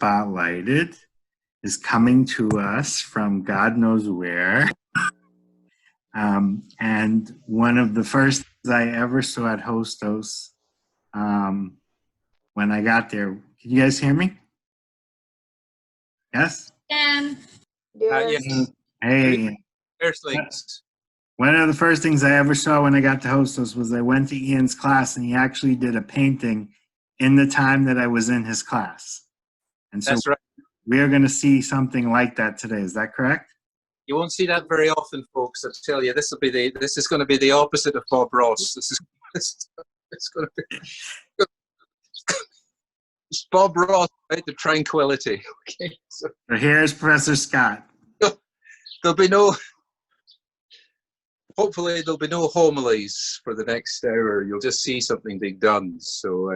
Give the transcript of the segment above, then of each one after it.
spotlighted is coming to us from God knows where. And one of the first things I ever saw at Hostos when I got there. Can you guys hear me? Yes? And Yes. Hey. One of the first things I ever saw when I got to Hostos was I went to Ian's class, and he actually did a painting in the time that I was in his class. And so That's right. we are going to see something like that today. Is that correct? You won't see that very often, folks. I tell you, this is going to be the opposite of Bob Ross. It's going to be it's Bob Ross, right? The tranquility. Okay. So here's Professor Scott. There'll be no. Hopefully, there'll be no homilies for the next hour. You'll just see something being done. So,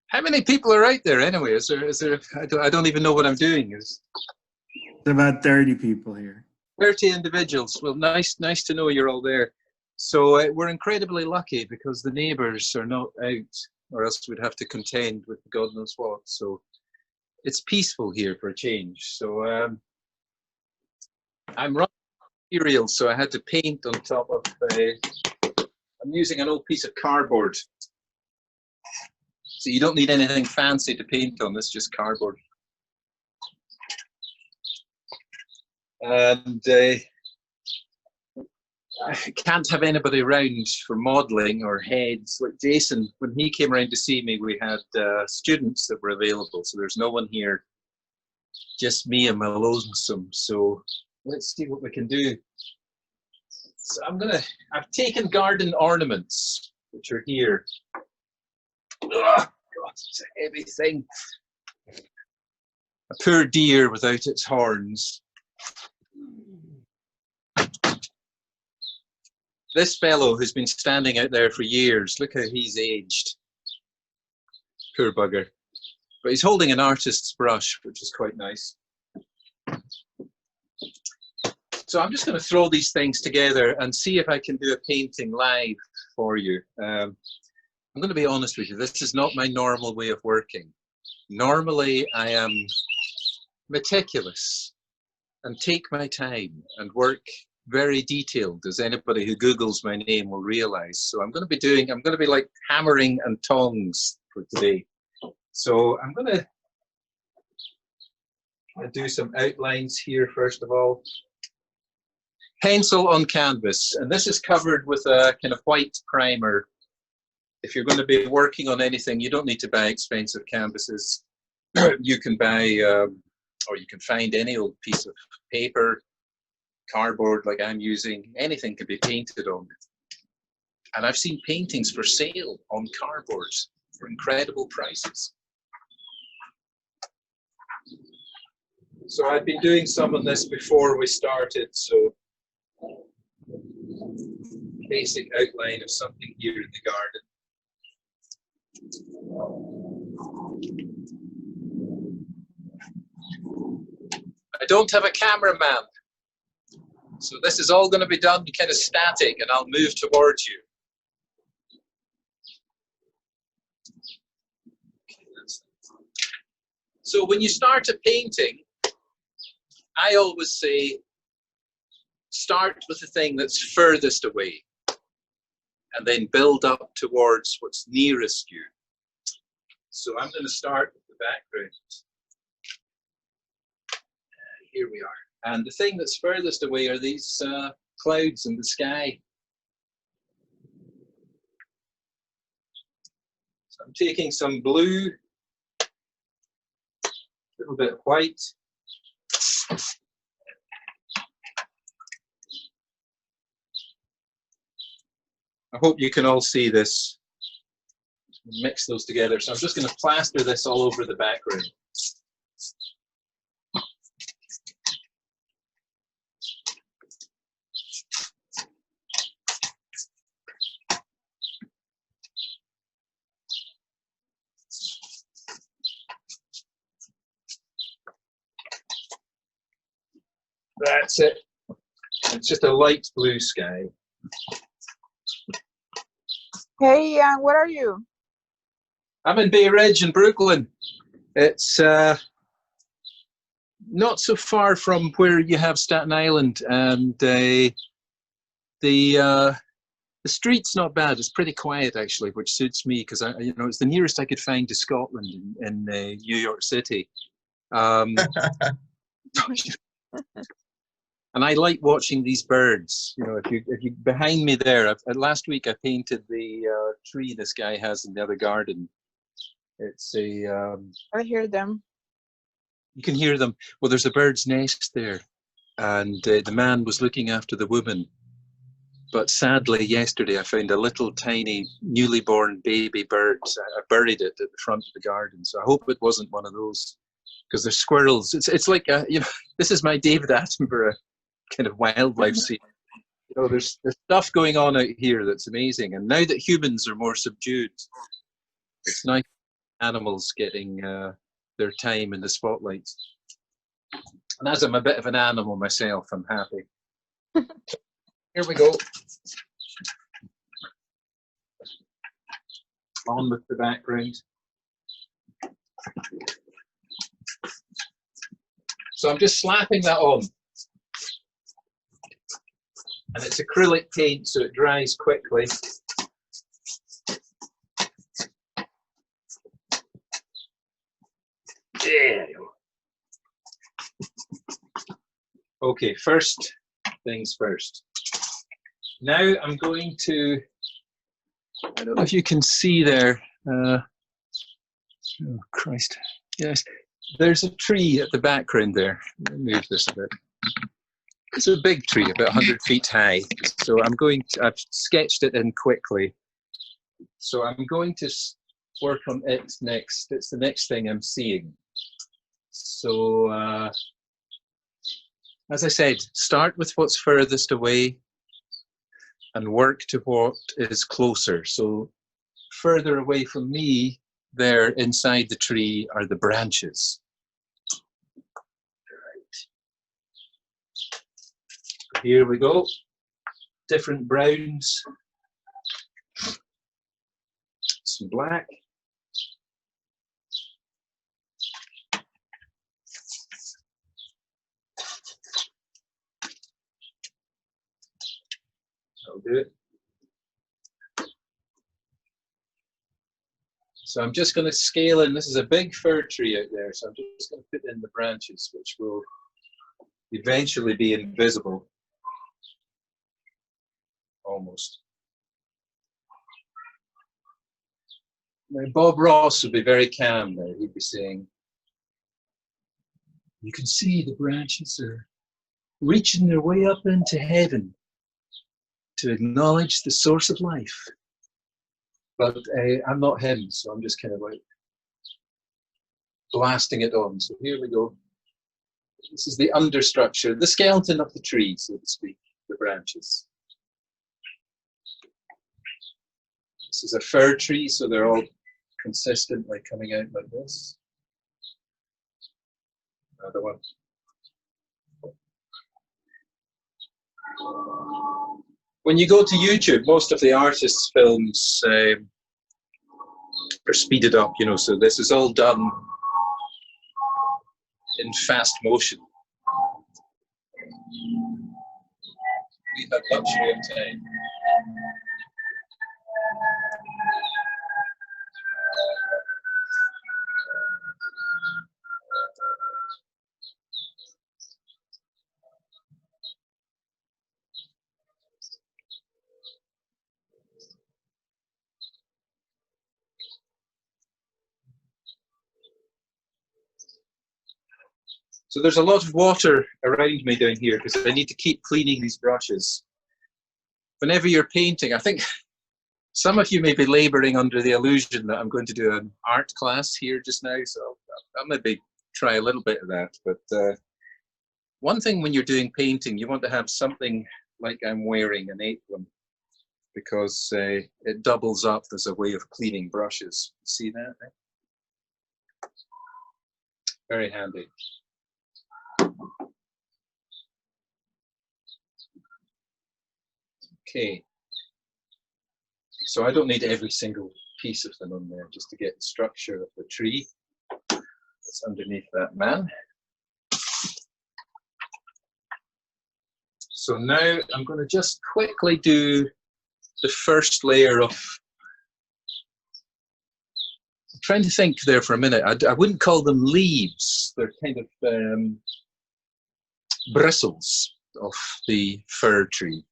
how many people are out there anyway? Is there? I don't even know what I'm doing. There's about 30 people here. 30 individuals. Well, nice to know you're all there. So we're incredibly lucky because the neighbours are not out, or else we'd have to contend with God knows what. So it's peaceful here for a change. So I'm running material, so I had to paint on top of. I'm using an old piece of cardboard. So you don't need anything fancy to paint on. This just cardboard. And I can't have anybody around for modelling or heads. Like Jason, when he came around to see me, we had students that were available. So there's no one here, just me and my lonesome. So let's see what we can do. So I've taken garden ornaments, which are here. Oh, God, it's a heavy thing. A poor deer without its horns. This fellow who's been standing out there for years, look how he's aged. Poor bugger. But he's holding an artist's brush, which is quite nice. So I'm just going to throw these things together and see if I can do a painting live for you. I'm going to be honest with you, this is not my normal way of working. Normally I am meticulous and take my time and work very detailed, as anybody who Googles my name will realize. So I'm going to be like hammering and tongs for today. So I'm going to do some outlines here first of all. Pencil on canvas, and this is covered with a kind of white primer. If you're going to be working on anything, you don't need to buy expensive canvases. You can buy, or you can find any old piece of paper, cardboard like I'm using. Anything can be painted on it. And I've seen paintings for sale on cardboard for incredible prices. So I've been doing some of this before we started, so basic outline of something here in the garden. I don't have a cameraman, so this is all going to be done kind of static, and I'll move towards you. So when you start a painting, I always say, start with the thing that's furthest away, and then build up towards what's nearest you. So I'm going to start with the background. Here we are. And the thing that's furthest away are these clouds in the sky. So I'm taking some blue, a little bit of white. I hope you can all see this. Mix those together. So I'm just going to plaster this all over the background. That's it. It's just a light blue sky. Hey, Ian, where are you? I'm in Bay Ridge in Brooklyn. It's not so far from where you have Staten Island, and the street's not bad. It's pretty quiet actually, which suits me because it's the nearest I could find to Scotland in New York City. And I like watching these birds. If you behind me there, last week I painted the tree this guy has in the other garden. It's I hear them. You can hear them. Well, there's a bird's nest there, and the man was looking after the woman. But sadly, yesterday I found a little tiny, newly born baby bird. I buried it at the front of the garden. So I hope it wasn't one of those, because there's squirrels. It's like this is my David Attenborough kind of wildlife scene. There's stuff going on out here that's amazing. And now that humans are more subdued, it's nice animals getting their time in the spotlight. And as I'm a bit of an animal myself, I'm happy. Here we go. On with the background. So I'm just slapping that on. And it's acrylic paint, so it dries quickly. There you go. Okay, first things first. Now I'm going to, I don't know if you can see there, oh Christ, yes, there's a tree at the background there. Let me move this a bit. It's a big tree, about 100 feet high. So I've sketched it in quickly. So I'm going to work on it next. It's the next thing I'm seeing. So, as I said, start with what's furthest away and work to what is closer. So further away from me, there inside the tree are the branches. Right. Here we go. Different browns. Some black. That'll do it. So I'm just going to scale in. This is a big fir tree out there, so I'm just going to put in the branches, which will eventually be invisible. Almost. Now, Bob Ross would be very calm there. He'd be saying, you can see the branches are reaching their way up into heaven to acknowledge the source of life. But I'm not him, so I'm just kind of like blasting it on. So here we go. This is the understructure, the skeleton of the tree, so to speak, the branches. This is a fir tree, so they're all consistently coming out like this. Another one. When you go to YouTube, most of the artists' films are speeded up, so this is all done in fast motion. We have luxury of time. So there's a lot of water around me down here because I need to keep cleaning these brushes. Whenever you're painting, I think some of you may be laboring under the illusion that I'm going to do an art class here just now, so I'll maybe try a little bit of that. But one thing when you're doing painting, you want to have something like I'm wearing, an apron, because it doubles up as a way of cleaning brushes. See that? Very handy. Okay, so I don't need every single piece of them on there just to get the structure of the tree. That's underneath that man. So now I'm going to just quickly do the first layer of, I'm trying to think there for a minute. I wouldn't call them leaves. They're kind of bristles of the fir tree.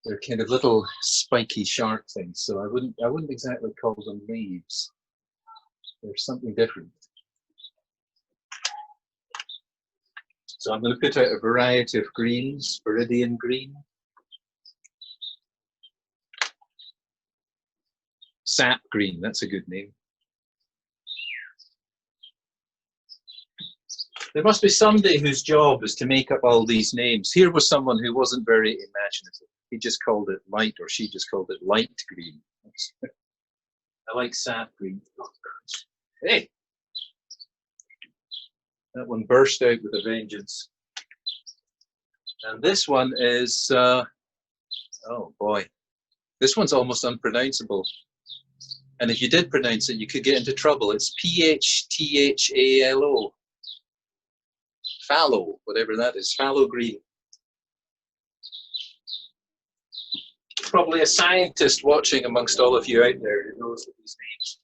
They're kind of little spiky sharp things. So I wouldn't exactly call them leaves. There's something different. So I'm going to put out a variety of greens, viridian green, sap green, that's a good name. There must be somebody whose job is to make up all these names. Here was someone who wasn't very imaginative. He just called it light, or she just called it light green. I like sap green. Oh, hey! That one burst out with a vengeance. And this one is, oh boy, this one's almost unpronounceable. And if you did pronounce it, you could get into trouble. It's Phthalo. Fallow, whatever that is, fallow green. Probably a scientist watching amongst all of you out there who knows these names.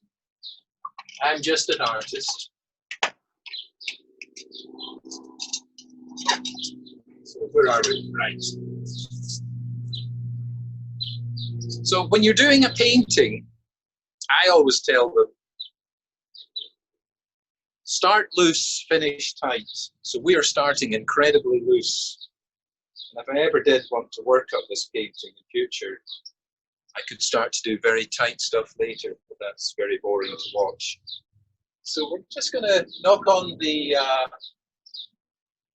I'm just an artist. So where are we? Right. So when you're doing a painting, I always tell them, start loose, finish tight. So we are starting incredibly loose. And if I ever did want to work up this painting in future, I could start to do very tight stuff later, but that's very boring to watch. So we're just going to knock on the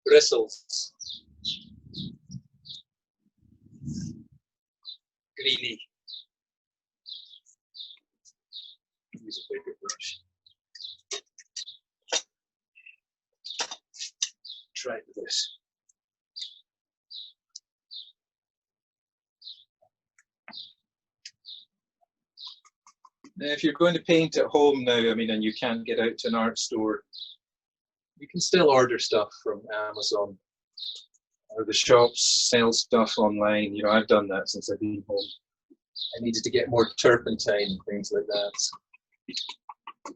bristles. Greeny. Use a bigger brush. Try this. Now, if you're going to paint at home now, I mean, and you can't get out to an art store, you can still order stuff from Amazon, or the shops sell stuff online. You know, I've done that since I've been home. I needed to get more turpentine and things like that.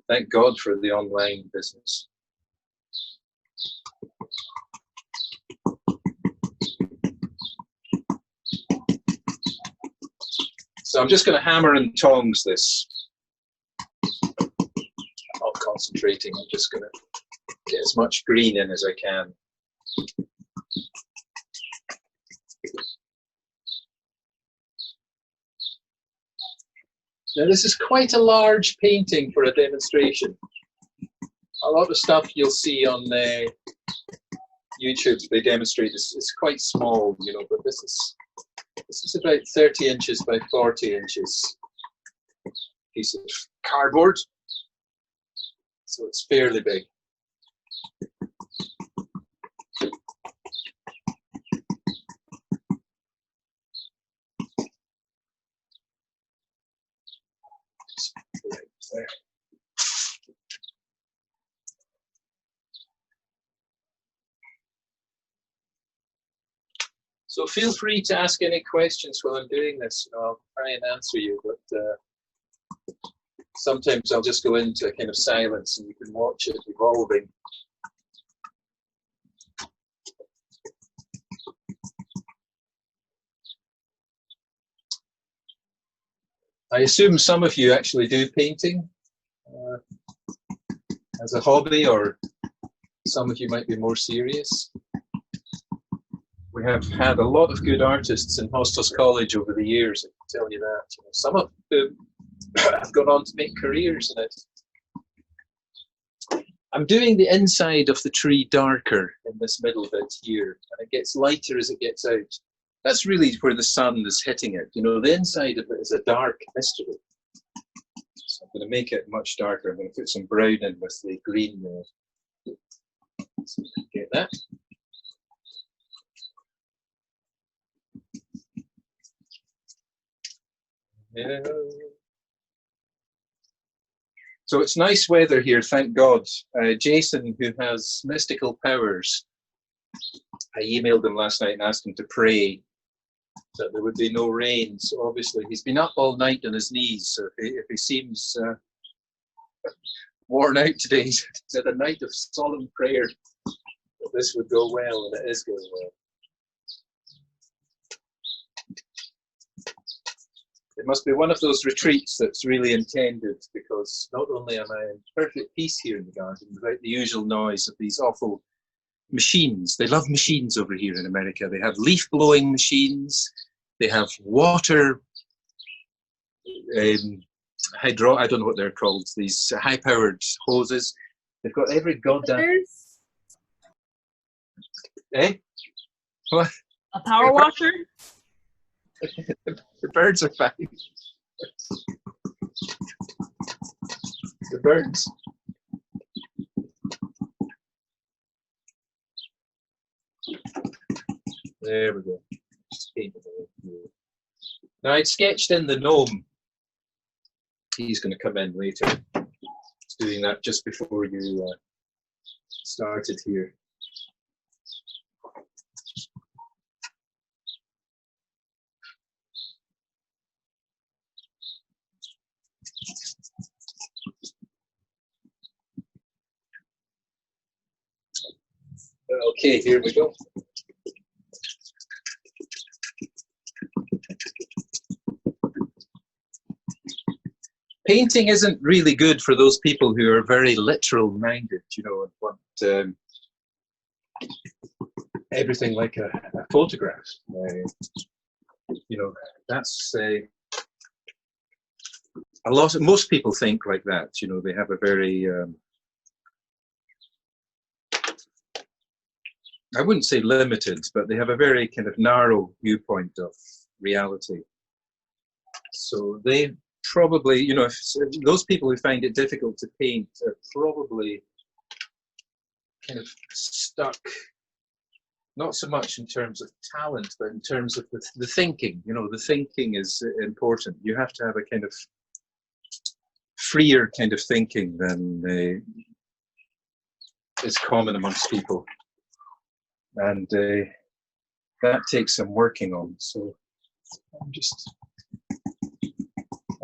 Thank God for the online business. So I'm just going to hammer and tongs this. I'm not concentrating, I'm just going to get as much green in as I can. Now this is quite a large painting for a demonstration. A lot of stuff you'll see on YouTube, they demonstrate is quite small, you know, but this is about 30 inches by 40 inches piece of cardboard, so it's fairly big. There. So feel free to ask any questions while I'm doing this. You know, I'll try and answer you, but sometimes I'll just go into a kind of silence and you can watch it evolving. I assume some of you actually do painting as a hobby, or some of you might be more serious. We have had a lot of good artists in Hostos College over the years, I can tell you that. You know, some of them have gone on to make careers in it. I'm doing the inside of the tree darker in this middle bit here, and it gets lighter as it gets out. That's really where the sun is hitting it. You know, the inside of it is a dark mystery. So I'm going to make it much darker. I'm going to put some brown in with the green there. So get that. Yeah. So it's nice weather here, thank God. Jason, who has mystical powers, I emailed him last night and asked him to pray that there would be no rain. So obviously he's been up all night on his knees. So if he seems worn out today, he's had a night of solemn prayer that this would go well, and it is going well. It must be one of those retreats that's really intended, because not only am I in perfect peace here in the garden without the usual noise of these awful machines. They love machines over here in America. They have leaf blowing machines. They have water I don't know what they're called. These high powered hoses. They've got every goddamn. Eh? What? A power washer? The birds are fine. The birds. There we go. Now I'd sketched in the gnome. He's going to come in later. He's doing that just before you started here. Okay, here we go. Painting isn't really good for those people who are very literal minded, you know, and want everything like a photograph. You know, that's most people think like that, you know, they have a very, I wouldn't say limited, but they have a very kind of narrow viewpoint of reality. So they probably, you know, if those people who find it difficult to paint are probably kind of stuck, not so much in terms of talent, but in terms of the thinking. You know, the thinking is important. You have to have a kind of freer kind of thinking than is common amongst people. And that takes some working on. So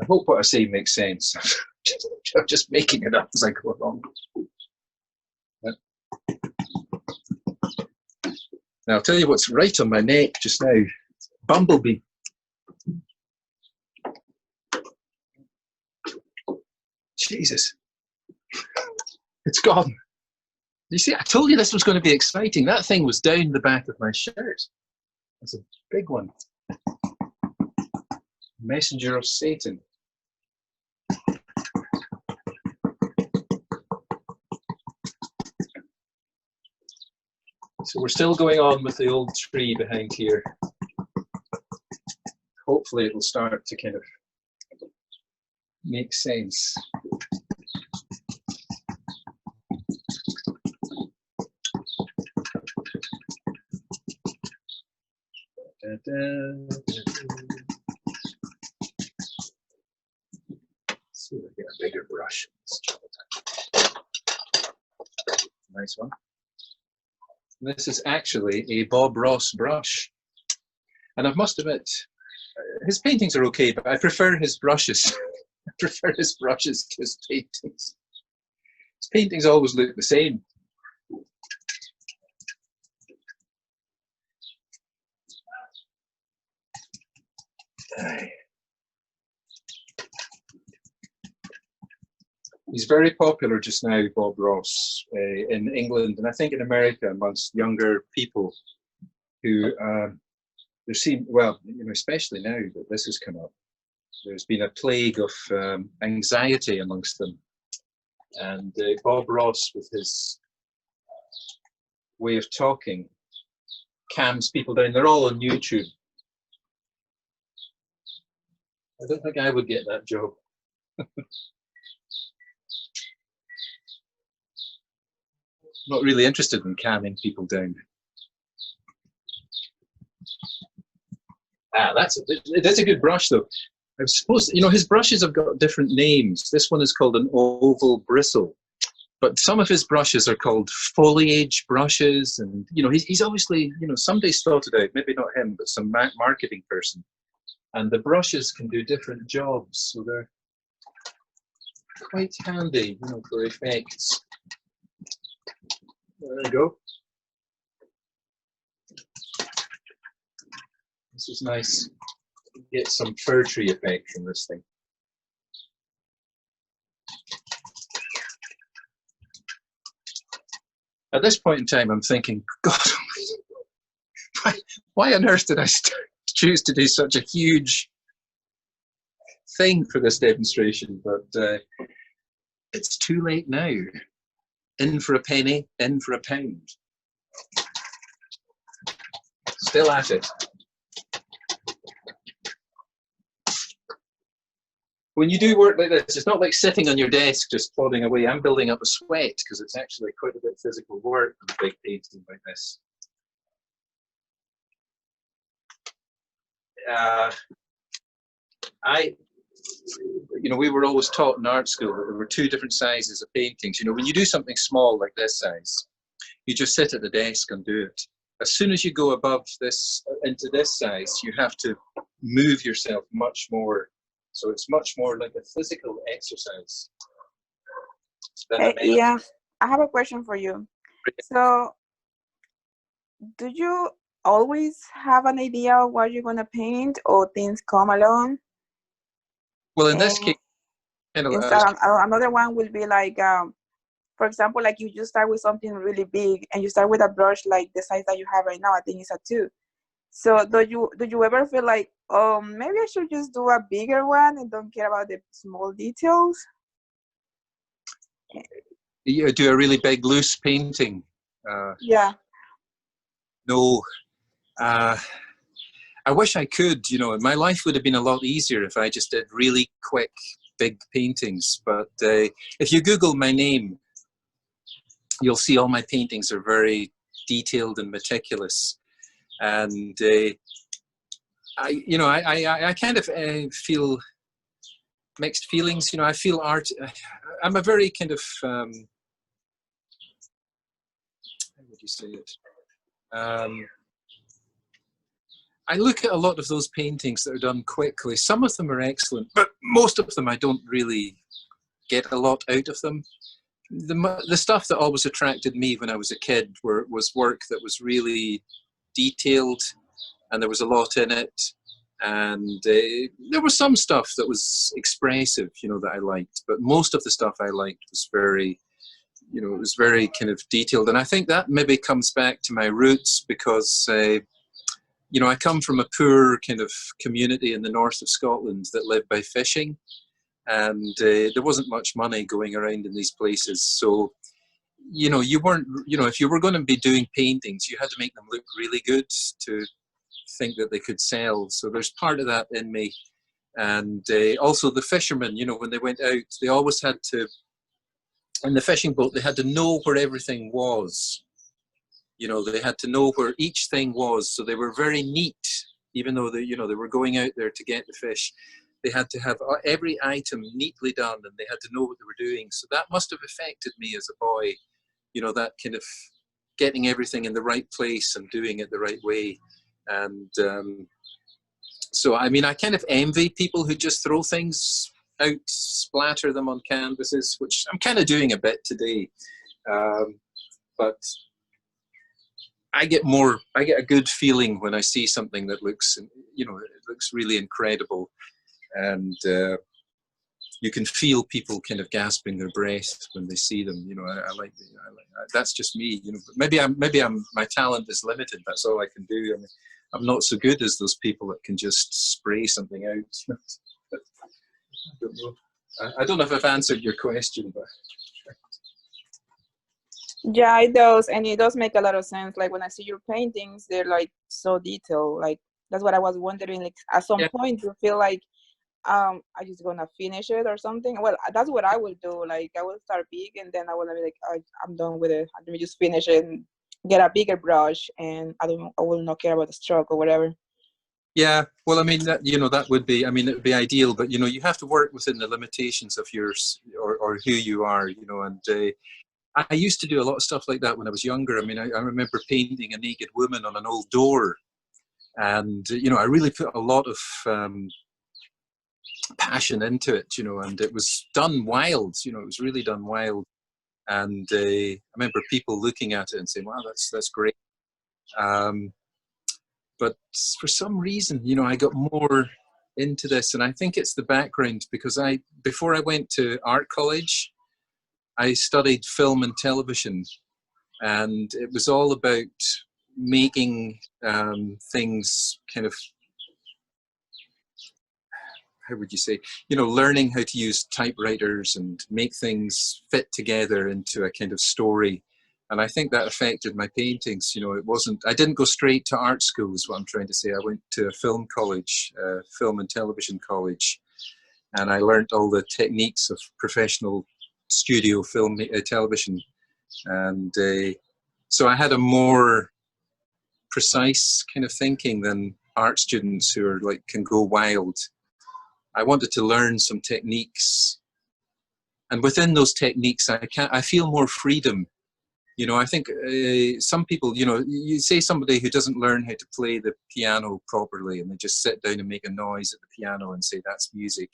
I hope what I say makes sense. I'm just making it up as I go along. Now I'll tell you what's right on my neck just now. Bumblebee. Jesus. It's gone. You see, I told you this was going to be exciting. That thing was down the back of my shirt. It's a big one. Messenger of Satan. So we're still going on with the old tree behind here. Hopefully it will start to kind of make sense. Let's see if I get a bigger brush. Nice one. This is actually a Bob Ross brush. And I must admit, his paintings are okay, but I prefer his brushes. I prefer his brushes to his paintings. His paintings always look the same. He's very popular just now, Bob Ross, in England, and I think in America amongst younger people who there seem, well, you know, especially now that this has come up, there's been a plague of anxiety amongst them, and Bob Ross, with his way of talking, calms people down. They're all on YouTube. I don't think I would get that job. Not really interested in calming people down. That's a good brush though. I suppose, his brushes have got different names. This one is called an oval bristle, but some of his brushes are called foliage brushes. And, he's obviously, somebody's thought it out, maybe not him, but some marketing person. And the brushes can do different jobs. So they're quite handy, for effects. There we go. This is nice. Get some fir tree effect from this thing. At this point in time, I'm thinking, God, why on earth did I choose to do such a huge thing for this demonstration? But it's too late now. In for a penny, in for a pound. Still at it. When you do work like this, it's not like sitting on your desk just plodding away. I'm building up a sweat because it's actually quite a bit of physical work on a big painting like this. We were always taught in art school that there were two different sizes of paintings. When you do something small like this size, you just sit at the desk and do it. As soon as you go above this, into this size, you have to move yourself much more. So it's much more like a physical exercise. Yeah, I have a question for you. So, do you always have an idea of what you're gonna paint, or things come along? Well, in this case, another one will be like, for example, like you just start with something really big, and you start with a brush like the size that you have right now. I think it's a 2. So do you ever feel like, maybe I should just do a bigger one and don't care about the small details? You do a really big loose painting. Yeah. No. I wish I could, my life would have been a lot easier if I just did really quick, big paintings. But if you Google my name, you'll see all my paintings are very detailed and meticulous. And I kind of feel mixed feelings. I feel art. I'm a very kind of how would you say it? I look at a lot of those paintings that are done quickly. Some of them are excellent, but most of them I don't really get a lot out of them. The stuff that always attracted me when I was a kid was work that was really detailed, and there was a lot in it. And there was some stuff that was expressive, that I liked, but most of the stuff I liked was very, it was very kind of detailed. And I think that maybe comes back to my roots because, I come from a poor kind of community in the north of Scotland that lived by fishing, and there wasn't much money going around in these places. So, you weren't, if you were going to be doing paintings, you had to make them look really good to think that they could sell. So there's part of that in me. And also the fishermen, when they went out, they always had to, in the fishing boat, they had to know where everything was. They had to know where each thing was. So they were very neat, even though they were going out there to get the fish. They had to have every item neatly done, and they had to know what they were doing. So that must have affected me as a boy, that kind of getting everything in the right place and doing it the right way. And so, I mean, I kind of envy people who just throw things out, splatter them on canvases, which I'm kind of doing a bit today. But I get a good feeling when I see something that looks, it looks really incredible. And you can feel people kind of gasping their breath when they see them. I like that's just me. But maybe my talent is limited. That's all I can do. I mean, I'm not so good as those people that can just spray something out. I don't know if I've answered your question, but Yeah, it does, and it does make a lot of sense. Like when I see your paintings, they're like so detailed. Like that's what I was wondering. Like at some point, you feel like, I just gonna finish it or something. Well, that's what I will do. Like I will start big, and then I will be like, I'm done with it. Let me just finish it and get a bigger brush, and I will not care about the stroke or whatever. Yeah, well, I mean, that, you know, that would be, I mean, it would be ideal, but, you know, you have to work within the limitations of yours, or who you are, you know, and I used to do a lot of stuff like that when I was younger. I mean, I remember painting a naked woman on an old door, and, you know, I really put a lot of passion into it, you know, and it was done wild, you know, it was really done wild. And I remember people looking at it and saying, wow, that's great. But for some reason, you know, I got more into this, and I think it's the background, because before I went to art college, I studied film and television, and it was all about making things kind of, how would you say, you know, learning how to use typewriters and make things fit together into a kind of story. And I think that affected my paintings. You know, I didn't go straight to art school is what I'm trying to say. I went to a film college, film and television college, and I learned all the techniques of professional studio film, television. And so I had a more precise kind of thinking than art students who are like, can go wild. I wanted to learn some techniques, and within those techniques, I feel more freedom. You know, I think some people, you know, you say somebody who doesn't learn how to play the piano properly, and they just sit down and make a noise at the piano and say that's music.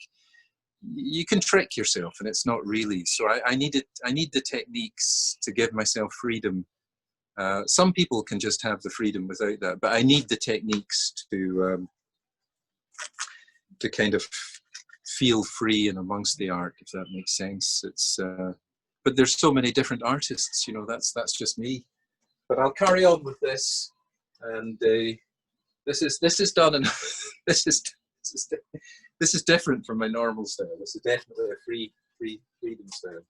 You can trick yourself, and it's not really. So I need the techniques to give myself freedom. Some people can just have the freedom without that, but I need the techniques to kind of feel free and amongst the art, if that makes sense. It's but there's so many different artists, you know. That's just me. But I'll carry on with this, and this is done, and this is different from my normal style. This is definitely a freedom style.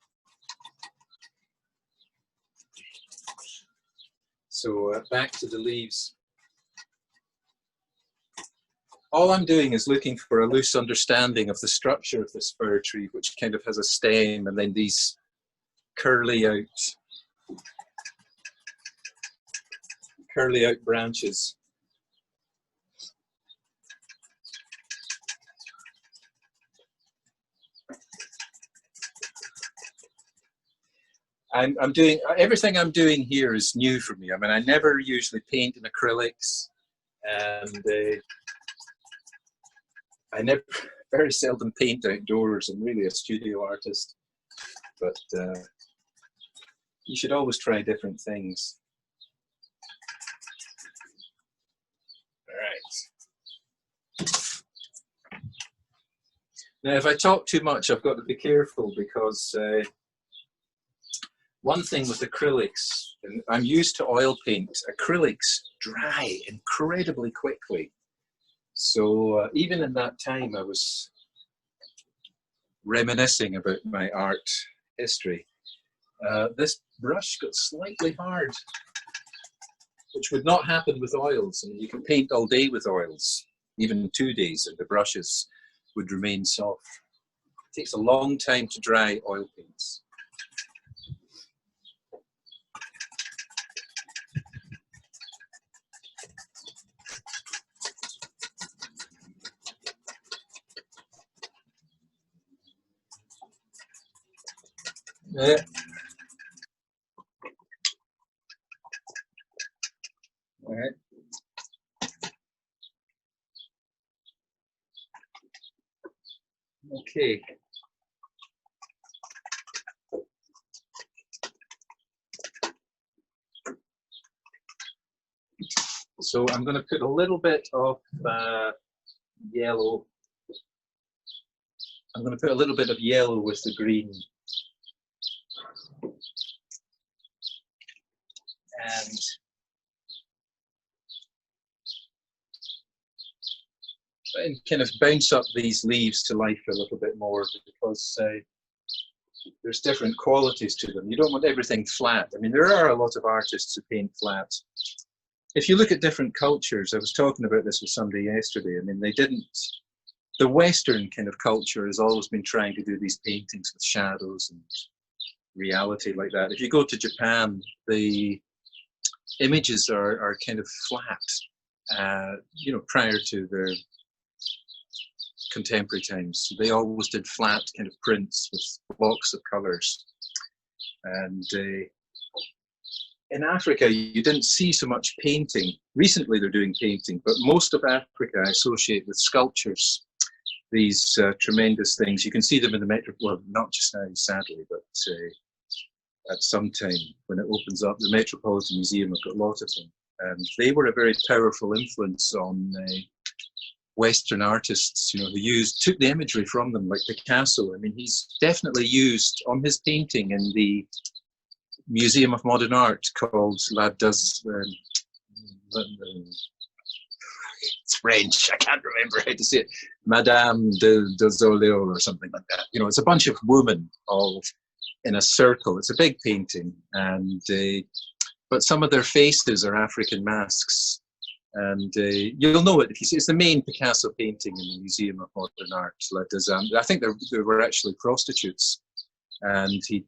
So back to the leaves. All I'm doing is looking for a loose understanding of the structure of this fir tree, which kind of has a stem and then these curly out branches. I'm doing, everything I'm doing here is new for me. I mean, I never usually paint in acrylics, and I very seldom paint outdoors. I'm really a studio artist, but you should always try different things. All right. Now, if I talk too much, I've got to be careful, because one thing with acrylics, and I'm used to oil paint, acrylics dry incredibly quickly. So even in that time, I was reminiscing about my art history. This brush got slightly hard, which would not happen with oils. I mean, you can paint all day with oils, even 2 days, and the brushes would remain soft. It takes a long time to dry oil paints. Yeah. All right. Okay. So I'm going to put a little bit of yellow. I'm going to put a little bit of yellow with the green. And kind of bounce up these leaves to life a little bit more, because there's different qualities to them. You don't want everything flat. I mean, there are a lot of artists who paint flat. If you look at different cultures, I was talking about this with somebody yesterday. I mean, the Western kind of culture has always been trying to do these paintings with shadows and reality like that. If you go to Japan, the images are kind of flat. you know, prior to their contemporary times. So they always did flat kind of prints with blocks of colours. And in Africa, you didn't see so much painting. Recently, they're doing painting, but most of Africa I associate with sculptures. These tremendous things. You can see them in the Metro. Well, not just now, sadly, but at some time when it opens up, the Metropolitan Museum have got a lot of them, and they were a very powerful influence on Western artists. You know, who took the imagery from them, like Picasso. I mean, he's definitely used on his painting in the Museum of Modern Art called it's French, I can't remember how to say it, Madame de Zoleo or something like that. You know, it's a bunch of women all in a circle. It's a big painting, and but some of their faces are African masks. And you'll know it if you see. It's the main Picasso painting in the Museum of Modern Art. I think there were actually prostitutes, and he'd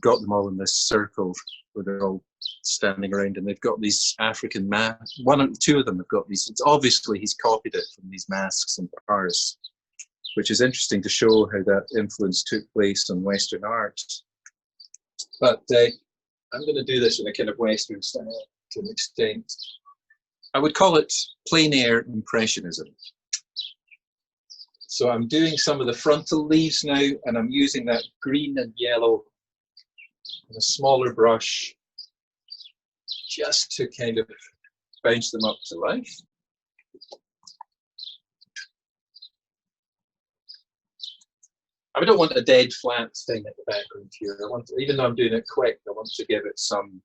got them all in this circle where they're all standing around, and they've got these African masks. Two of them have got these. It's obviously he's copied it from these masks in Paris, which is interesting to show how that influence took place on Western art. But I'm going to do this in a kind of Western style to an extent. I would call it plein air impressionism. So I'm doing some of the frontal leaves now, and I'm using that green and yellow with a smaller brush just to kind of bounce them up to life. I don't want a dead flat thing at the background here. Even though I'm doing it quick, I want to give it some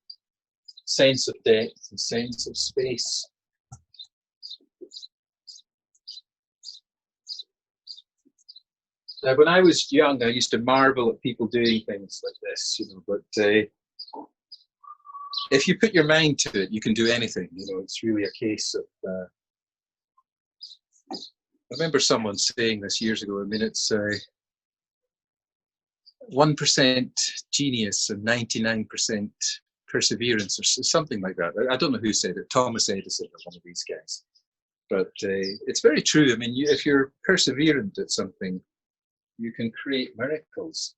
sense of depth and sense of space. Now, when I was young, I used to marvel at people doing things like this, you know, but if you put your mind to it, you can do anything. You know, it's really a case of, I remember someone saying this years ago. I mean, it's 1% genius and 99% perseverance, or something like that. I don't know who said it. Thomas Edison or one of these guys. But it's very true. I mean, if you're perseverant at something, you can create miracles.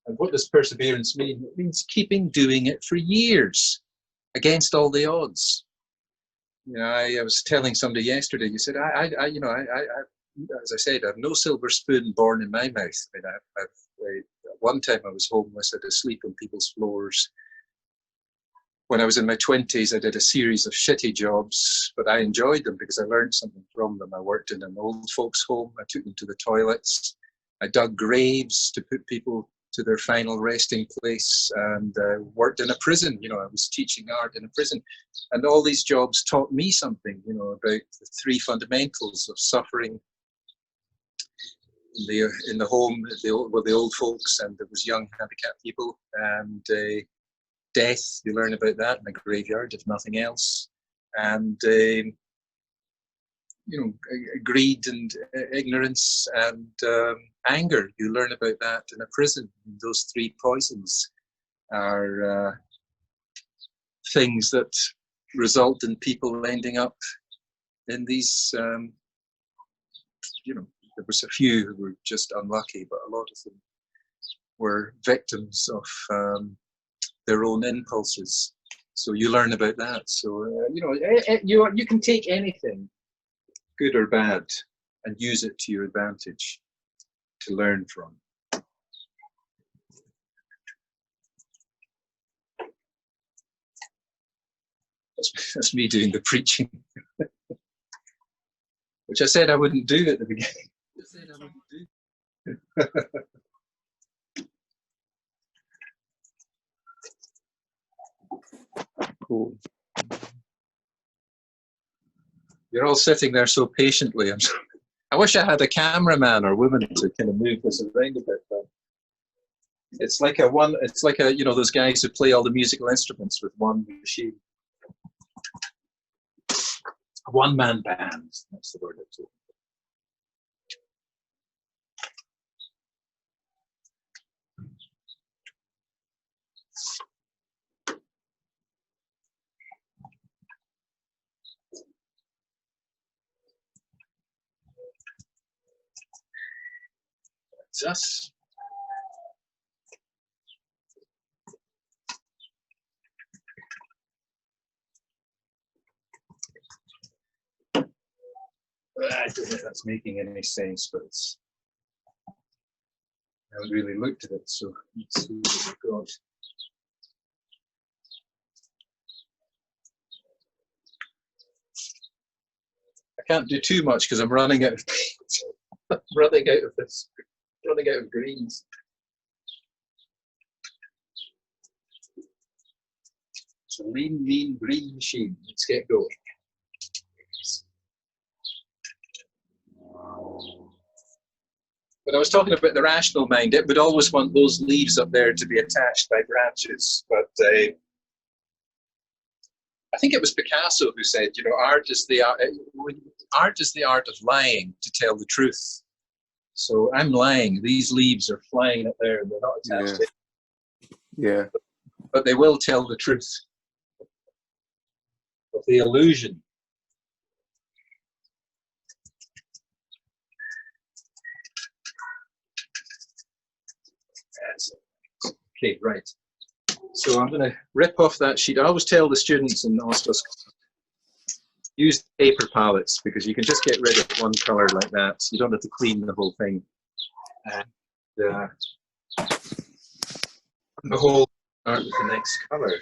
And what does perseverance mean? It means keeping doing it for years against all the odds. You know, I was telling somebody yesterday. You said, you know, as I said, I have no silver spoon born in my mouth. I mean, at one time I was homeless, I was asleep on people's floors. When I was in my 20s, I did a series of shitty jobs, but I enjoyed them because I learned something from them. I worked in an old folks' home. I took them to the toilets. I dug graves to put people to their final resting place, and worked in a prison. You know, I was teaching art in a prison. And all these jobs taught me something, you know, about the three fundamentals of suffering in the home, with the old folks, and there was young handicapped people, and death. You learn about that in a graveyard, if nothing else, and you know, greed and ignorance and anger. You learn about that in a prison. And those three poisons are things that result in people ending up in these. You know, there was a few who were just unlucky, but a lot of them were victims of their own impulses. So you learn about that. So you know, you can take anything, good or bad, and use it to your advantage to learn from. That's me doing the preaching, which I said I wouldn't do at the beginning. I said I wouldn't do. Cool. You're all sitting there so patiently. I wish I had a cameraman or woman to kind of move this around a bit. But it's like you know, those guys who play all the musical instruments with one machine. A one-man band. That's the word it's looking Jesus. I don't know if that's making any sense, but it's, I haven't really looked at it, so let's see what we've got. I can't do too much because I'm running out of paint. I'm running out of this, running out of greens. It's a lean, mean green machine. Let's get going. When I was talking about the rational mind, it would always want those leaves up there to be attached by branches. But I think it was Picasso who said, you know, art is the art of lying to tell the truth. So I'm lying. These leaves are flying up there and they're not attached to it. Yeah. But they will tell the truth of the illusion. Okay, right. So I'm going to rip off that sheet. I always tell the students in Hostos, use paper palettes because you can just get rid of one color like that. So you don't have to clean the whole thing. And the whole start with the next color,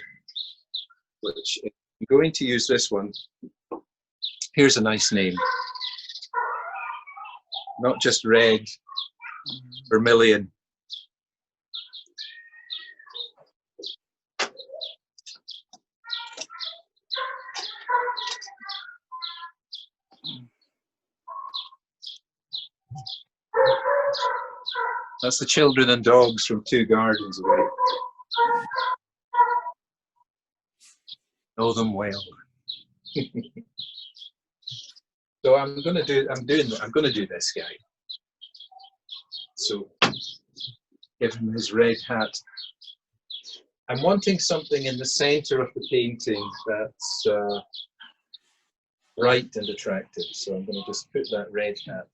which I'm going to use this one. Here's a nice name. Not just red, vermilion. That's the children and dogs from 2 gardens away. Know them well. So I'm gonna do this guy. So give him his red hat. I'm wanting something in the center of the painting that's bright and attractive. So I'm gonna just put that red hat.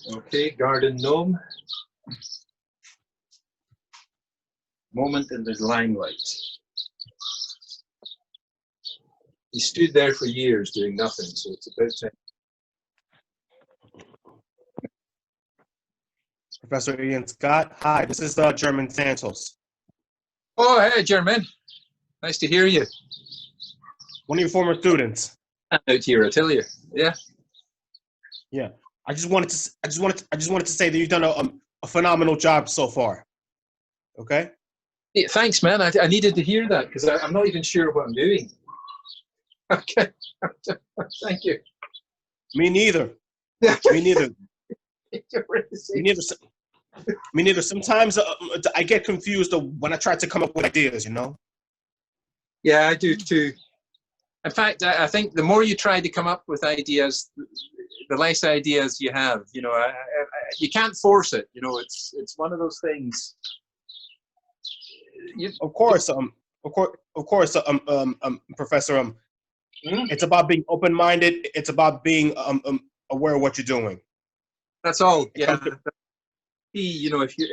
Okay, garden gnome. Moment in the limelight. He stood there for years doing nothing, so it's about time. Professor Ian Scott, hi, this is German Santos. Oh, hey, German. Nice to hear you. One of your former students. I'm out here, I tell you. Yeah. Yeah. I just wanted to say that you've done a phenomenal job so far. Okay? Yeah, thanks, man. I needed to hear that because I'm not even sure what I'm doing. Okay. Thank you. Me neither. Me neither. Me neither. Me neither. Sometimes I get confused when I try to come up with ideas, you know? Yeah, I do too. In fact, I think the more you try to come up with ideas, the less ideas you have. You know, you can't force it. You know, it's one of those things. Of course, Professor. It's about being open-minded. It's about being aware of what you're doing. That's all. Yeah. You know, if you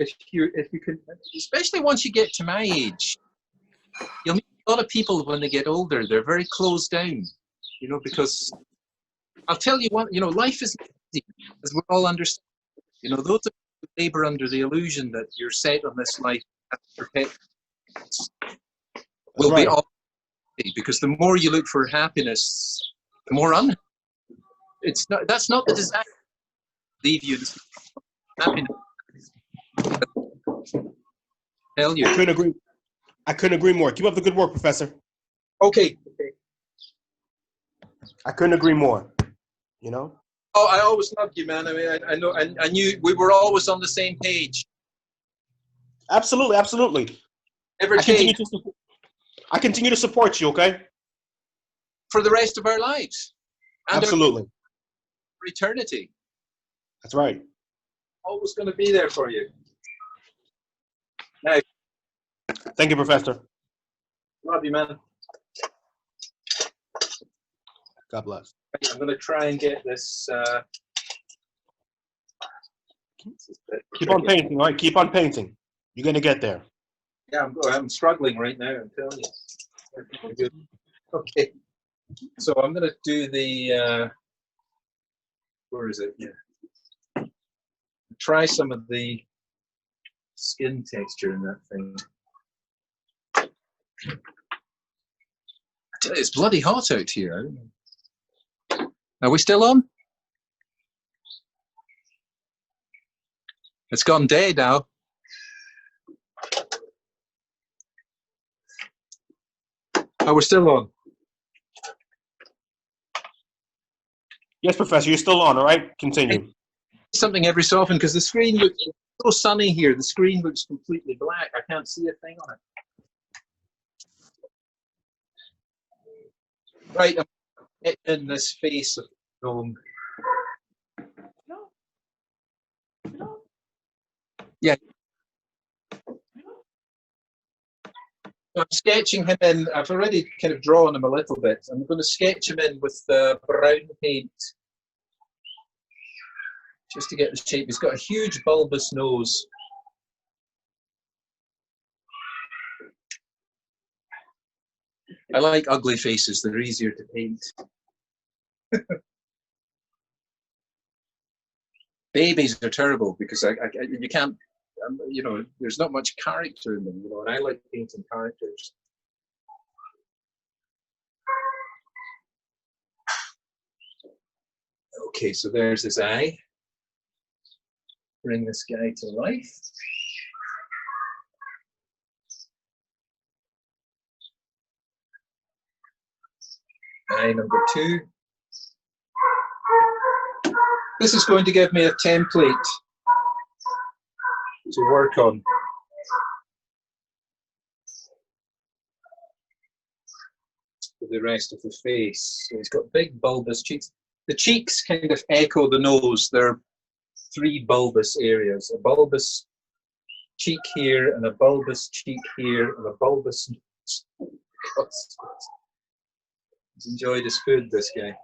can, especially once you get to my age, you'll meet a lot of people when they get older. They're very closed down. You know, because I'll tell you what. You know, life is easy, as we're all understand. You know, those who labor under the illusion that you're set on this life will be all. Because the more you look for happiness, the more unhappy. It's not. That's not the desire. Leave you happiness. Tell you. I couldn't agree more. Keep up the good work, Professor. Okay. I couldn't agree more. You know. Oh, I always loved you, man. I mean, I know. I knew we were always on the same page. Absolutely, absolutely. Never changed. I continue to support you, okay? For the rest of our lives. And Absolutely. for eternity. That's right. Always going to be there for you. Now, Thank you, Professor. love you, man. God bless. I'm going to try and get this. Keep on painting, all right? Keep on painting. You're going to get there. Yeah, I'm struggling right now, I'm telling you. Okay. So I'm going to do the, where is it? Yeah. Try some of the skin texture in that thing. I tell you, it's bloody hot out here. Are we still on? It's gone dead now. Oh, we're still on. Yes, Professor, you're still on, all right? Continue. Something every so often, because the screen looks so sunny here. The screen looks completely black. I can't see a thing on it. Right, I'm in this face of gnome. Yeah. So I'm sketching him in. I've already kind of drawn him a little bit. I'm going to sketch him in with the brown paint just to get the shape. He's got a huge bulbous nose. I like ugly faces. They're easier to paint. Babies are terrible because you can't, you know, there's not much character in them, you know, and I like painting characters. Okay, so there's his eye. Bring this guy to life. Eye number 2. This is going to give me a template to work on. For the rest of the face. So he's got big bulbous cheeks. The cheeks kind of echo the nose. They're 3 bulbous areas. A bulbous cheek here, and a bulbous cheek here, and a bulbous nose. He's enjoyed his food, this guy.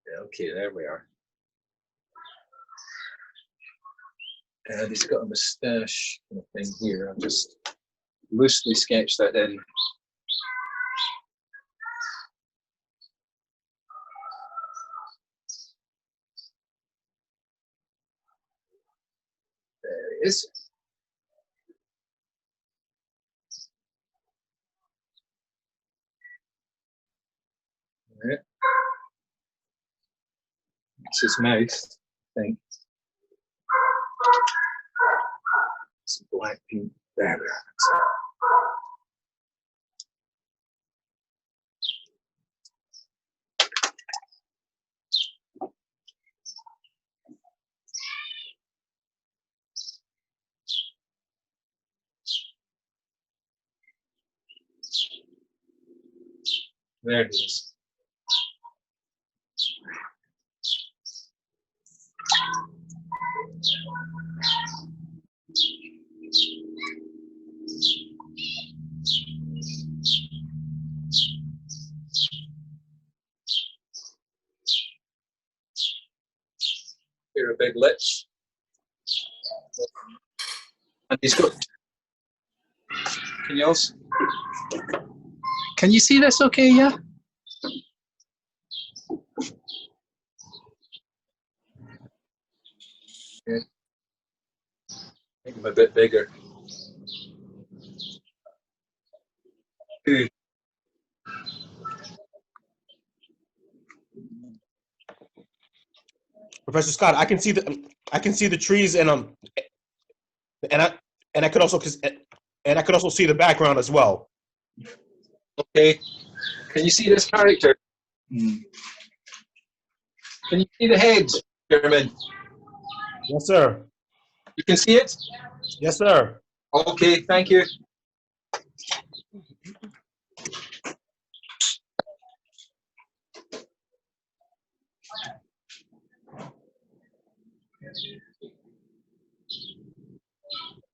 Yeah, okay, there we are. And he's got a moustache kind of thing here. I'll just loosely sketch that in. There he is. Right. It's his mouth, I think. It's black paint. There we are. There it is. Here are big lips. And he's got. Can you also? Can you see this okay, yeah? Yeah. Make him a bit bigger. Professor Scott, I can see the trees and I could also see the background as well. Okay. Can you see this character? Can you see the head, Chairman? Yes, sir. You can see it? Yes, sir. Okay, thank you.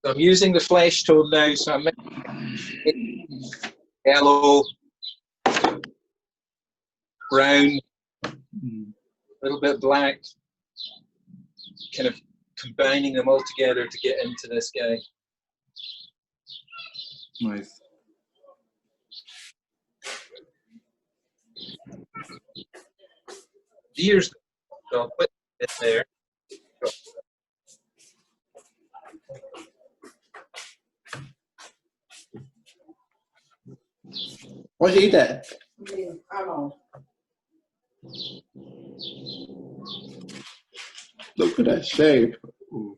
I'm using the flesh tone now, so I'm making yellow, brown, a little bit black, kind of combining them all together to get into this guy. Nice. Ears, so I'll put it there. What'd you eat that? Look at that shape. Ooh.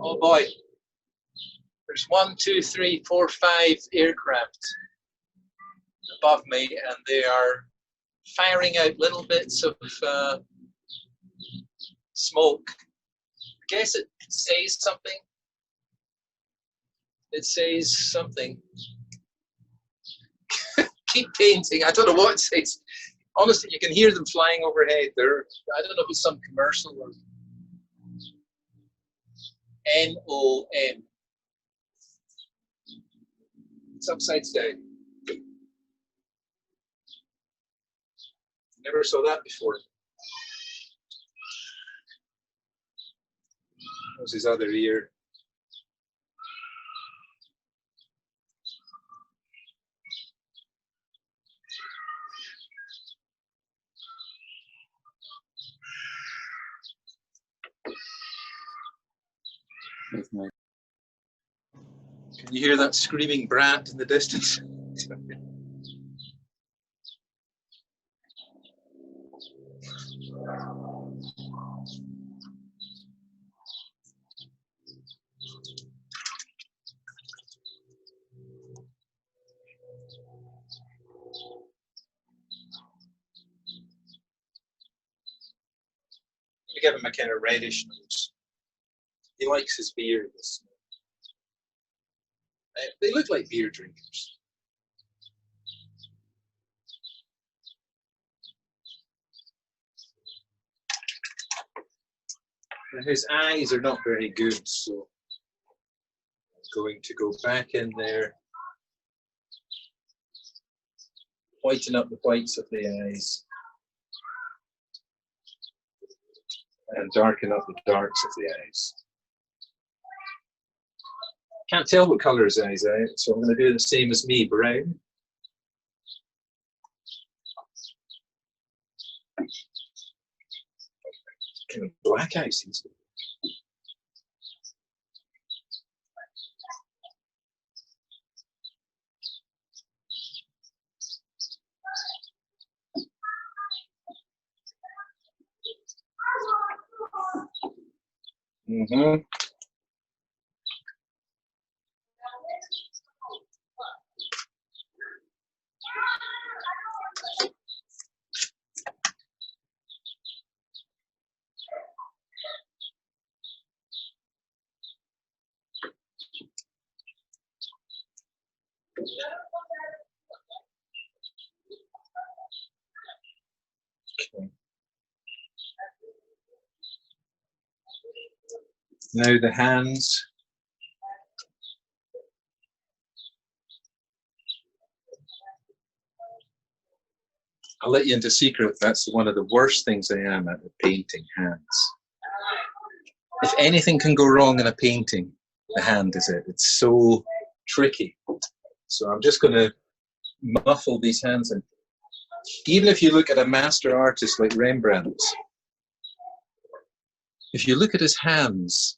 Oh boy. There's 1, 2, 3, 4, 5 aircraft above me, and they are firing out little bits of smoke. I guess it says something. It says something. Keep painting. I don't know what it says. Honestly, you can hear them flying overhead. I don't know if it's some commercial or NOM. It's upside down. Never saw that before. That was his other ear. That's nice. Can you hear that screaming brat in the distance? We give him a kind of reddish nose. He likes his beer. They look like beer drinkers. And his eyes are not very good, so I'm going to go back in there, whiten up the whites of the eyes, and darken up the darks of the eyes. Can't tell what colour his eyes are, so I'm going to do the same as me, brown. Kind of black eyes seems to be. Mm-hmm. Okay. Now the hands. I'll let you into a secret. That's one of the worst things I am at painting hands. If anything can go wrong in a painting, the hand is it. It's so tricky. So I'm just going to muffle these hands in. Even if you look at a master artist like Rembrandt, if you look at his hands,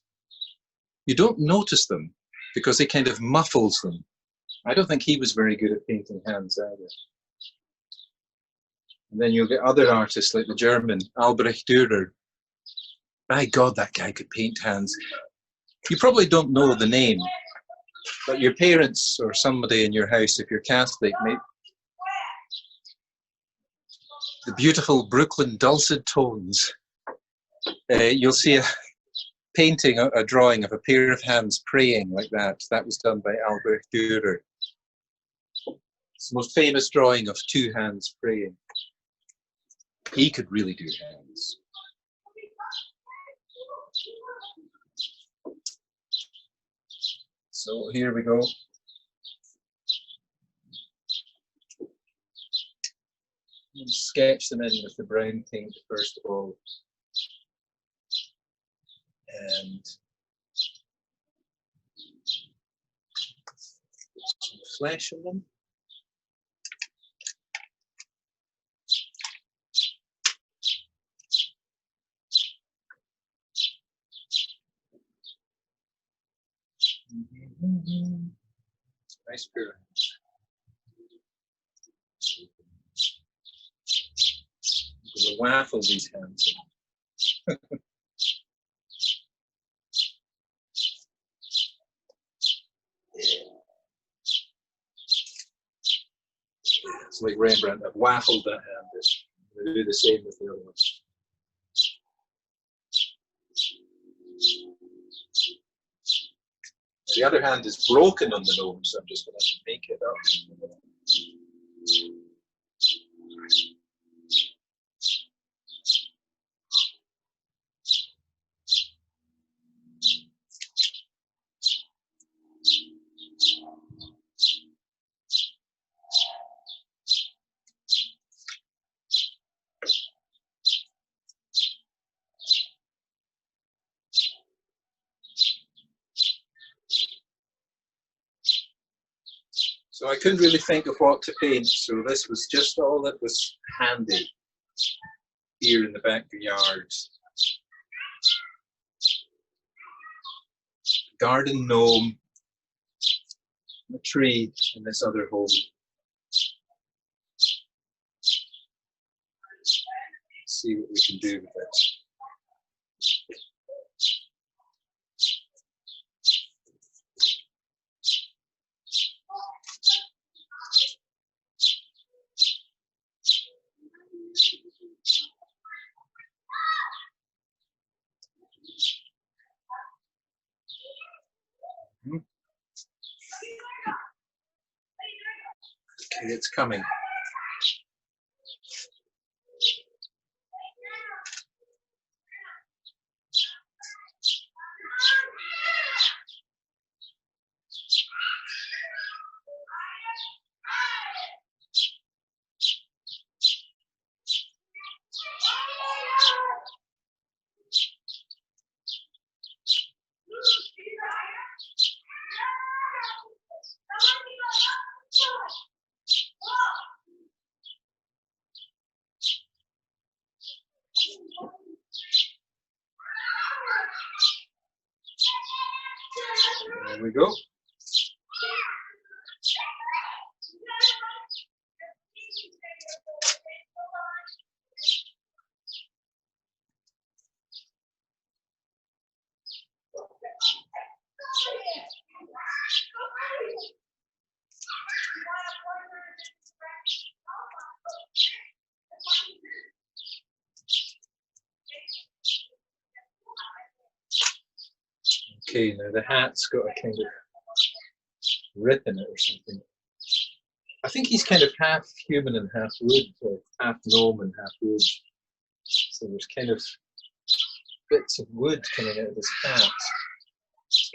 you don't notice them because he kind of muffles them. I don't think he was very good at painting hands either. And then you'll get other artists like the German, Albrecht Dürer. My God, that guy could paint hands. You probably don't know the name, but your parents or somebody in your house, if you're Catholic, the beautiful Brooklyn dulcet tones. You'll see a painting, a drawing of a pair of hands praying like that. That was done by Albert Dürer. It's the most famous drawing of two hands praying. He could really do hands. So here we go. Sketch them in with the brown paint first of all. And some flesh on them. Nice pair. We'll waffle these hands. It's like Rembrandt that waffled that hand. We'll do the same with the other ones. The other hand is broken on the gnome, so I'm just going to make it up. So I couldn't really think of what to paint, so this was just all that was handy here in the backyard. Garden gnome, a tree, and this other home. Let's see what we can do with it. Okay, it's coming. There we go. Okay, now the hat's got a kind of rip in it or something. I think he's kind of half human and half wood, or half gnome and half wood. So there's kind of bits of wood coming out of his hat,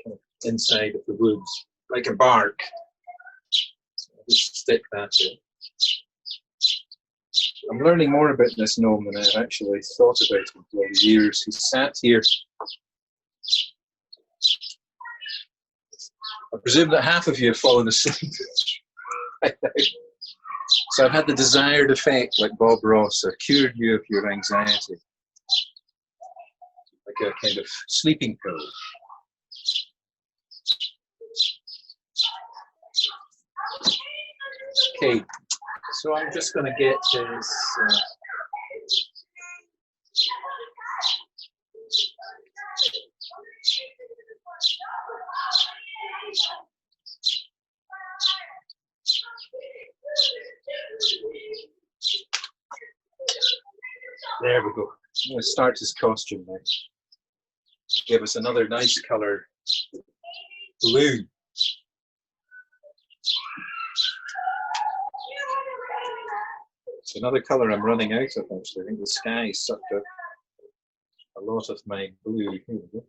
kind of inside of the wood, like a bark. So I'll just stick that in. I'm learning more about this gnome than I've actually thought about him for the years. He sat here. I presume that half of you have fallen asleep right now. So I've had the desired effect, like Bob Ross. I've cured you of your anxiety. Like a kind of sleeping pill. Okay, so I'm just going to get his... There we go. I'm going to start his costume now. Give us another nice color, blue. It's another color I'm running out of, actually. I think the sky sucked up a lot of my blue. Here we go.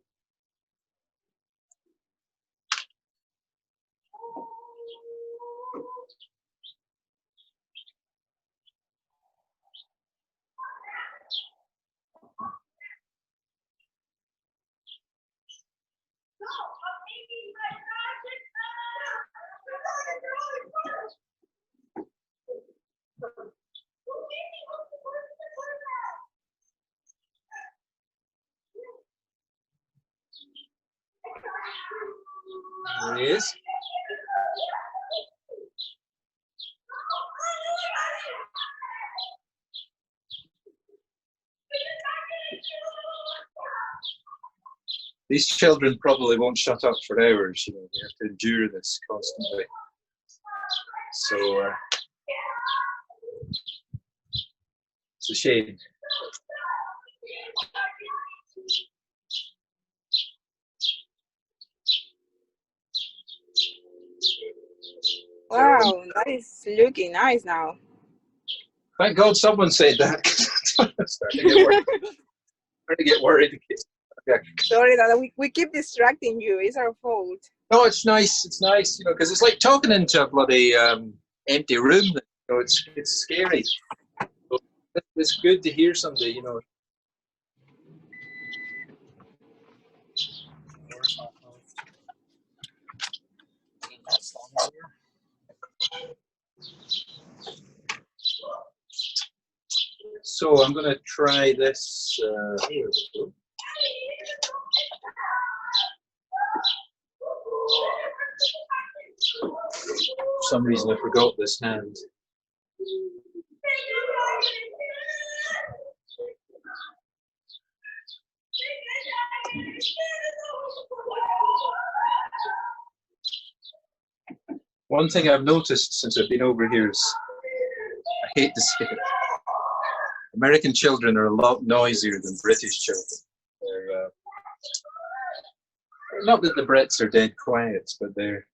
There he is. These children probably won't shut up for hours, you know, they have to endure this constantly. So it's a shame. Wow, that is looking nice now. Thank God someone said that. I'm starting to get worried. Okay. Sorry that we keep distracting you. It's our fault. No, it's nice. It's nice, you know, because it's like talking into a bloody empty room. You know, it's scary. So it's good to hear somebody, you know. So I'm going to try this. Here we go. For some reason, I forgot this hand. One thing I've noticed since I've been over here is, I hate to say it, American children are a lot noisier than British children. They're, not that the Brits are dead quiet, but their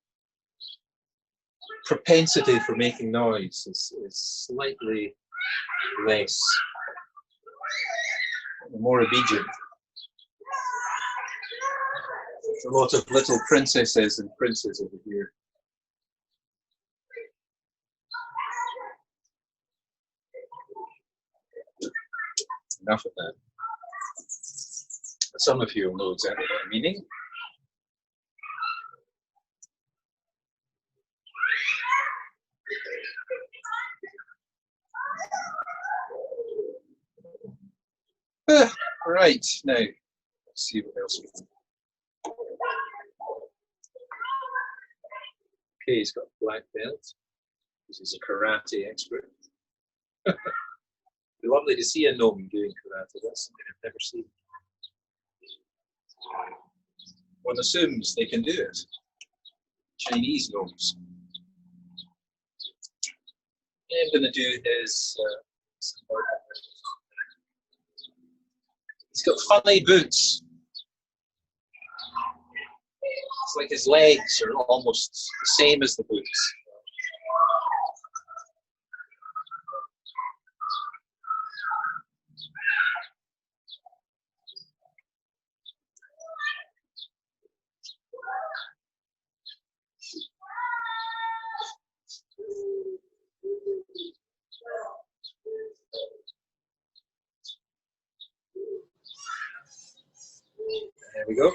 propensity for making noise is slightly less, more obedient. There's a lot of little princesses and princes over here. Enough of that. Some of you will know exactly what I'm meaning. Right, now, let's see what else we can. Okay, he's got a black belt, because he's a karate expert. It'd be lovely to see a gnome doing karate. That's something I've never seen. One assumes they can do it. Chinese gnomes. I'm going to do his. He's got funny boots. It's like his legs are almost the same as the boots. There we go.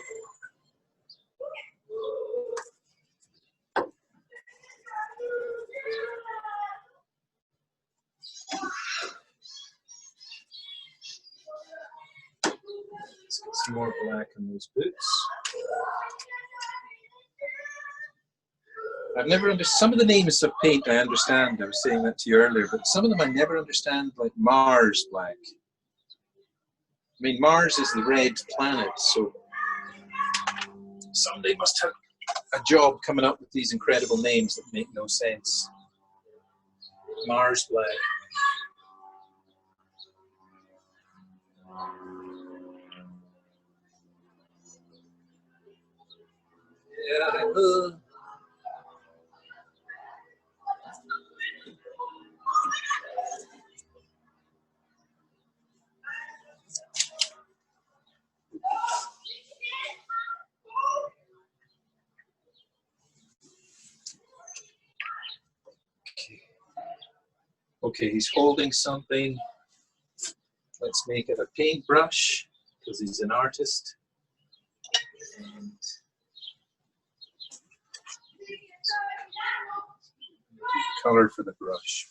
Let's get some more black on those boots. I've never understood some of the names of paint. I understand. I was saying that to you earlier, but some of them I never understand, like Mars black. I mean, Mars is the red planet, so somebody must have a job coming up with these incredible names that make no sense. Mars black. Okay, he's holding something. Let's make it a paintbrush because he's an artist. And color for the brush.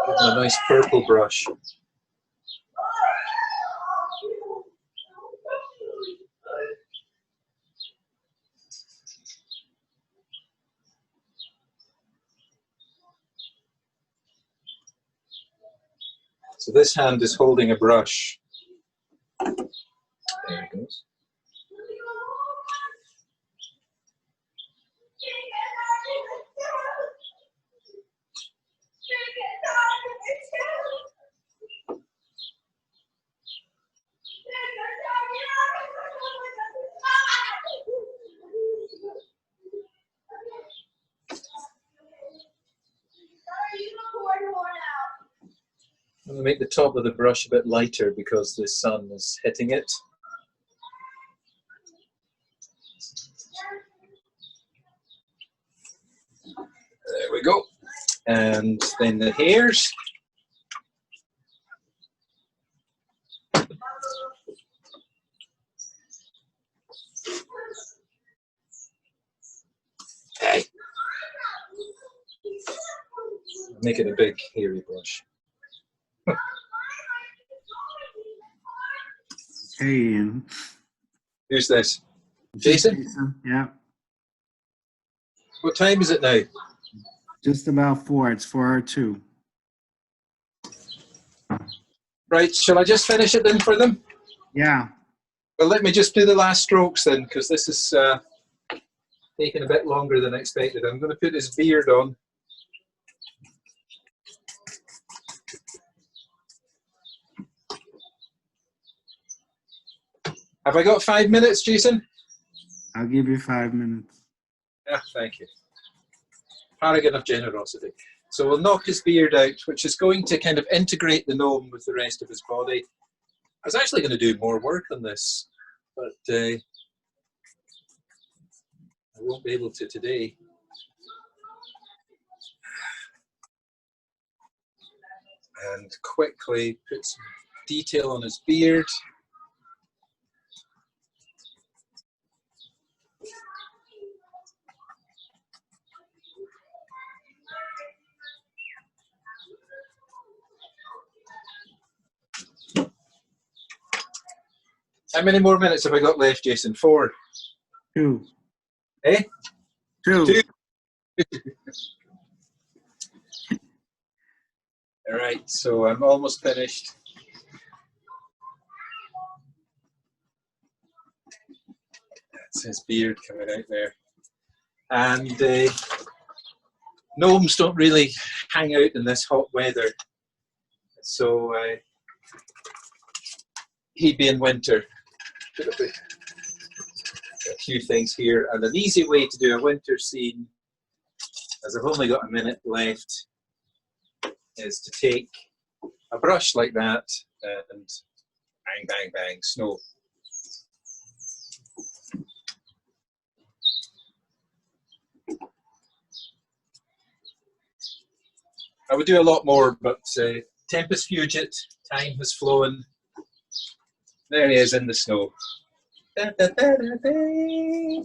Give him a nice purple brush. So this hand is holding a brush. There it goes. I'm going to make the top of the brush a bit lighter because the sun is hitting it. There we go. And then the hairs. Hey. Make it a big hairy brush. Hey, Ian. Who's this? Jason? Yeah. What time is it now? Just about 4. It's 4:02. Right, shall I just finish it then for them? Yeah. Well, let me just do the last strokes then, because this is taking a bit longer than expected. I'm going to put his beard on. Have I got 5 minutes, Jason? I'll give you 5 minutes. Yeah, thank you. Paragon of generosity. So we'll knock his beard out, which is going to kind of integrate the gnome with the rest of his body. I was actually going to do more work on this, but I won't be able to today. And quickly put some detail on his beard. How many more minutes have I got left, Jason? 4? 2. Eh? 2. 2. All right, so I'm almost finished. That's his beard coming out there. And gnomes don't really hang out in this hot weather. So he'd be in winter. Put a few things here. And an easy way to do a winter scene, as I've only got a minute left, is to take a brush like that and bang, bang, bang, snow. I would do a lot more, but tempus fugit, time has flown. There he is in the snow. Da, da, da, da, da.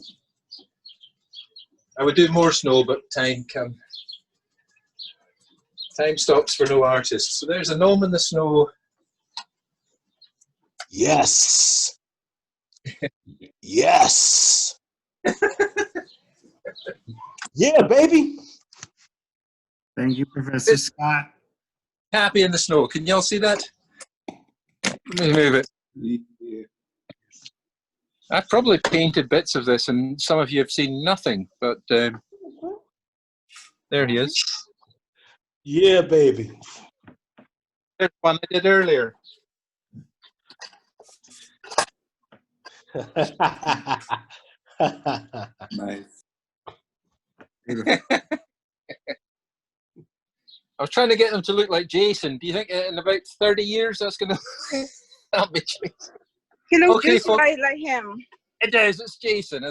I would do more snow, but time stops for no artist. So there's a gnome in the snow. Yes. Yes. Yeah, baby. Thank you, Professor Scott. Happy in the snow. Can y'all see that? Let me move it. I've probably painted bits of this and some of you have seen nothing, but there he is. Yeah, baby. There's one I did earlier. Nice. I was trying to get them to look like Jason. Do you think in about 30 years that's going to help me? He looks Okay, just folks. like him. It does. It's Jason.